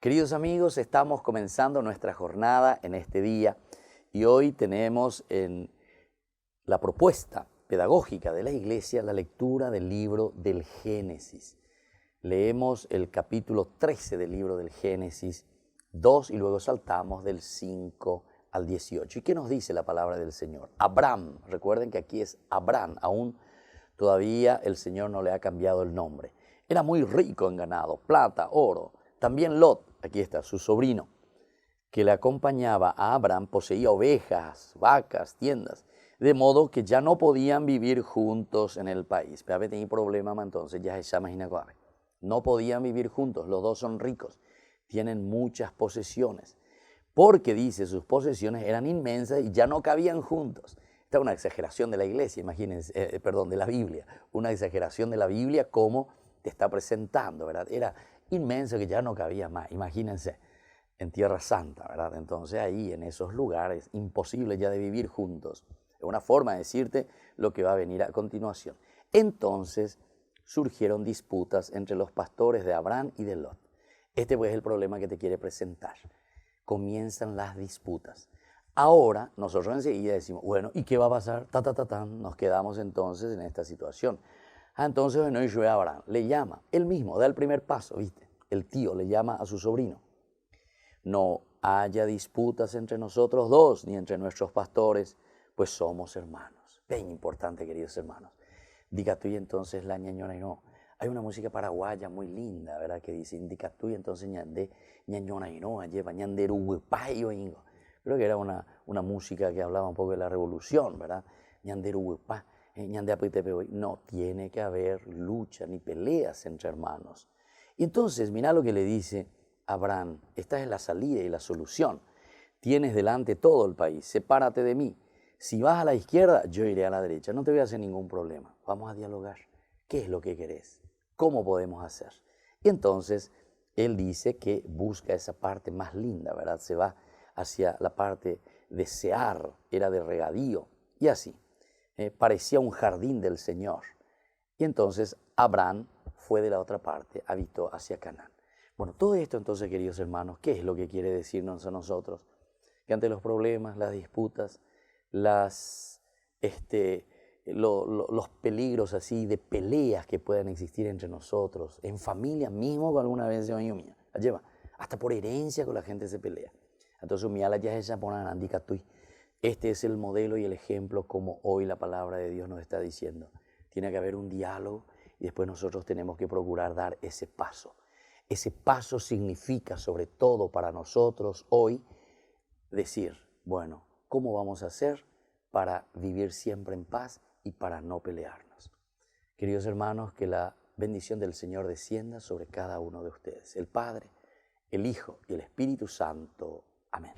Queridos amigos, estamos comenzando nuestra jornada en este día y hoy tenemos en la propuesta pedagógica de la Iglesia la lectura del libro del Génesis. Leemos el capítulo 13 del libro del Génesis 2 y luego saltamos del 5 al 18. ¿Y qué nos dice la palabra del Señor? Abraham, recuerden que aquí es Abraham, aún todavía el Señor no le ha cambiado el nombre. Era muy rico en ganado, plata, oro. También Lot, aquí está, su sobrino, que le acompañaba a Abraham, poseía ovejas, vacas, tiendas, de modo que ya no podían vivir juntos en el país. Pero tenía problema, entonces ya se imagina cuál. No podían vivir juntos, los dos son ricos, tienen muchas posesiones, porque dice sus posesiones eran inmensas y ya no cabían juntos. Esta es una exageración de la iglesia, imagínense, de la Biblia, una exageración de la Biblia como te está presentando, ¿verdad? Era inmenso que ya no cabía más, imagínense, en Tierra Santa, ¿verdad? Entonces ahí, en esos lugares, imposible ya de vivir juntos. Es una forma de decirte lo que va a venir a continuación. Entonces surgieron disputas entre los pastores de Abraham y de Lot. Este pues es el problema que te quiere presentar. Comienzan las disputas. Ahora nosotros enseguida decimos, bueno, ¿y qué va a pasar? Nos quedamos entonces en esta situación. Entonces, bueno, y Abraham le llama, él mismo da el primer paso, ¿viste? El tío le llama a su sobrino. No haya disputas entre nosotros dos, ni entre nuestros pastores, pues somos hermanos. Bien importante, queridos hermanos. Diga tú y entonces la ñañona y no. Hay una música paraguaya muy linda, ¿verdad? Que dice, indica tú y entonces ñande, ñañona y no, lleva ñanderu huepayo ingo. Creo que era una música que hablaba un poco de la revolución, ¿verdad? Ñanderu huepa. No tiene que haber lucha ni peleas entre hermanos. Y entonces, mira lo que le dice Abraham, esta es la salida y la solución. Tienes delante todo el país, sepárate de mí. Si vas a la izquierda, yo iré a la derecha, no te voy a hacer ningún problema. Vamos a dialogar. ¿Qué es lo que querés? ¿Cómo podemos hacer? Y entonces, él dice que busca esa parte más linda, ¿verdad? Se va hacia la parte de Sear, era de regadío, y así. Parecía un jardín del Señor. Y entonces Abraham fue de la otra parte, habitó hacia Canaán. Bueno, todo esto entonces, queridos hermanos, ¿qué es lo que quiere decirnos a nosotros? Que ante los problemas, las disputas, los peligros así de peleas que puedan existir entre nosotros, en familia mismo, alguna vez se mío, lleva, hasta por herencia con la gente se pelea. Entonces, mi ya es este es el modelo y el ejemplo como hoy la palabra de Dios nos está diciendo. Tiene que haber un diálogo y después nosotros tenemos que procurar dar ese paso. Ese paso significa, sobre todo para nosotros hoy, decir, bueno, ¿cómo vamos a hacer para vivir siempre en paz y para no pelearnos? Queridos hermanos, que la bendición del Señor descienda sobre cada uno de ustedes. El Padre, el Hijo y el Espíritu Santo. Amén.